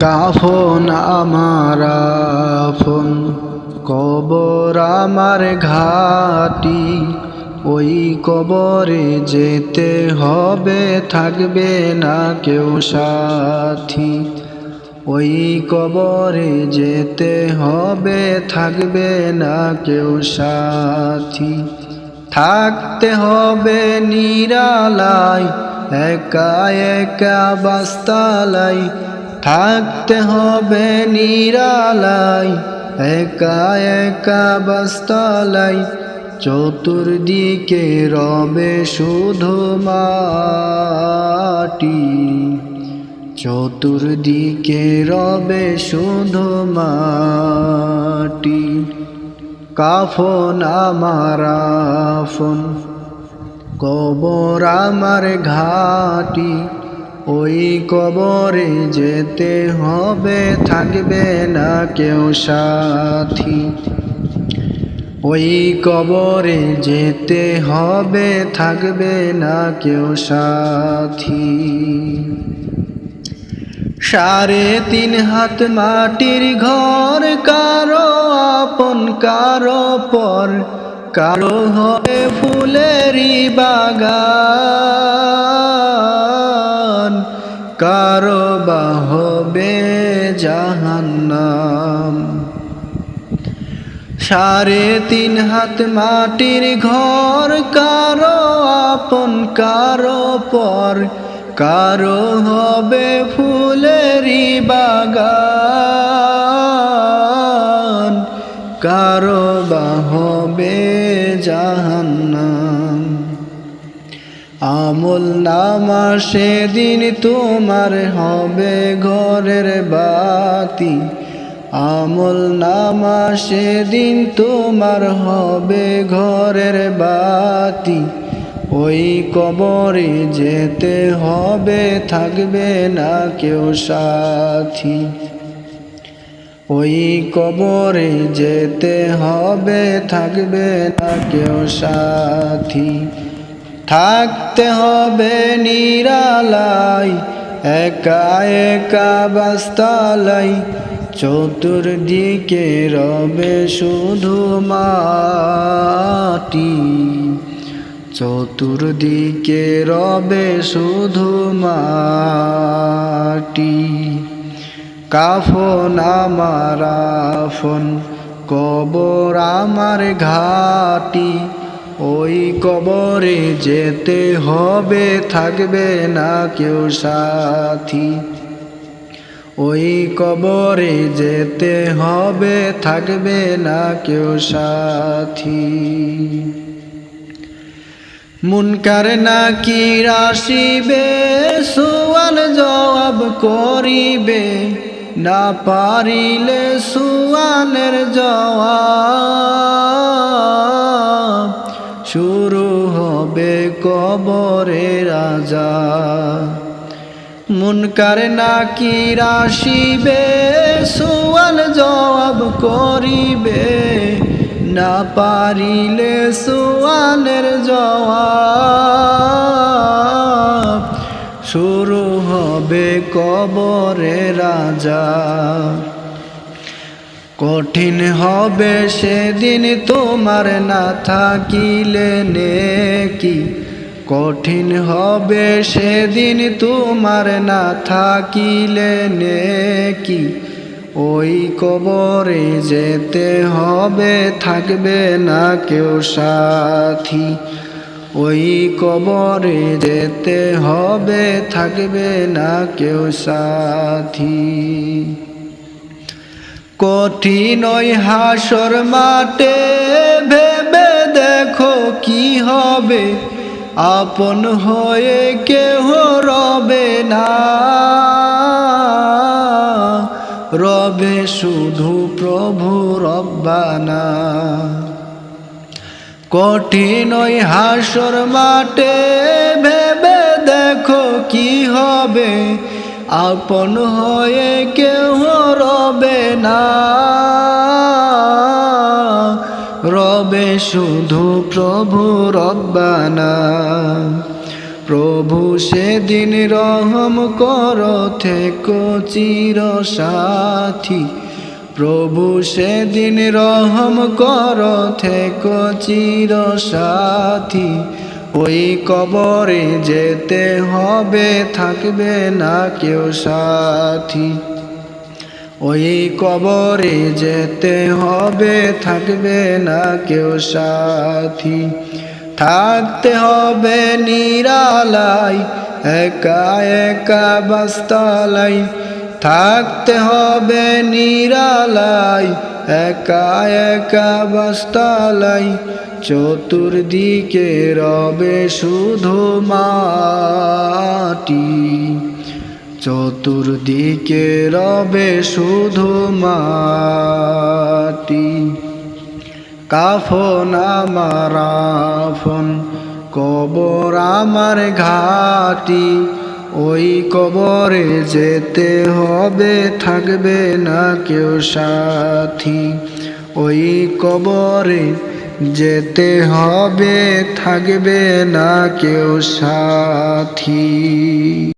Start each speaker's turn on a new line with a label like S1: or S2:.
S1: কাফন আমার আফন, কবর আমার ঘাটি। ওই কবরে যেতে হবে, থাকবে না কেউ সাথী। ওই কবরে যেতে হবে, থাকবে না কেউ সাথী। থাকতে হবে নিরালায়, একা একা বাস্তালাই। থাকতে হবে নিরালায়, একা একা বাস্তালাই। চতুর্দিকে রবে শুধু মাটি, চতুর্দিকে রবে শুধু মাটি। কাফন আমার আফন, কবর আমার ঘাটি। ওই কবরে যেতে হবে, থাকবে না কেউ সাথী। ওই কবরে যেতে হবে, থাকবে না কেউ সাথী। 3.5 হাত মাটির ঘর, কারো আপন কারো পর। কারো হবে ফুলেরই বাগান, কারো বা হবে জাহান্নাম। 3.5 হাত মাটির ঘর, কারো আপন কারো পর। কারো হবে ফুলেরই বাগান, কারো বা হবে জাহান্নাম। আমল নামা সেদিন তোমার হবে ঘরের বাতি। আমল নামা সেদিন তোমার হবে ঘরের বাতি। ওই কবরে যেতে হবে, থাকবে না কেউ সাথী। ওই কবরে যেতে হবে, থাকবে না কেউ সাথী। থাকতে হবে নিরালাই, একা একা বাস্তালাই। চতুর্দিকে রবে শুধু মাটি, চতুর্দিকে রবে শুধু মাটি। কাফন আমার আফন, কবর আমার ঘাটি। ওই কবরে যেতে হবে, থাকবে না কেউ সাথী। ওই কবরে যেতে হবে, থাকবে না কেউ সাথী। মুনকার নাকির আসিবে, সুয়াল জবাব করিবে। না পারিলে সুয়ালের জবাব, শুরু হবে কবরের আযাব। মুনকার নাকির আসিবে, সুয়াল জবাব করিবে। না পারিলে সুয়ালের জবাব, শুরু হবে কবরের আযাব। কঠিন হবে সেদিন তোমার না থাকিলে নেকি। কঠিন হবে সেদিন তোমার না থাকিলে নেকি। ওই কবরে যেতে হবে, থাকবে না কেউ সাথী। ওই কবরে যেতে হবে, থাকবে না কেউ সাথী। কঠিন ওই হাসর মাঠে, ভেবে দেখো কি হবে। আপন হয়ে কেহ রবে না, রবে শুধু প্রভু রব্বানা। কঠিন ওই হাসর মাঠে, ভেবে দেখো কি হবে। আপন হয়ে কেহ রবে না, রবে শুধু প্রভু রব্বানা। প্রভু সেদিন রহম কর থেকো চির সাথী। প্রভু সেদিন রহম কর থেকো চির সাথী। ওই কবরে যেতে হবে, থাকবে না কেউ সাথী। ওই কবরে যেতে হবে, থাকবে না কেউ সাথী। থাকতে হবে নিরালাই, একা একা বাস্তালাই। থাকতে হবে নিরালাই, একা একা বাস্তালাই। চতুর্দিকে রবে শুধু মাটি, চতুর্দিকে রবে শুধু মাটি। কাফন আমার আফন, কবর আমার ঘাটি। ওই কবরে যেতে হবে, থাকবে না কেউ সাথী। ওই কবরে যেতে হবে, থাকবে না কেউ সাথী।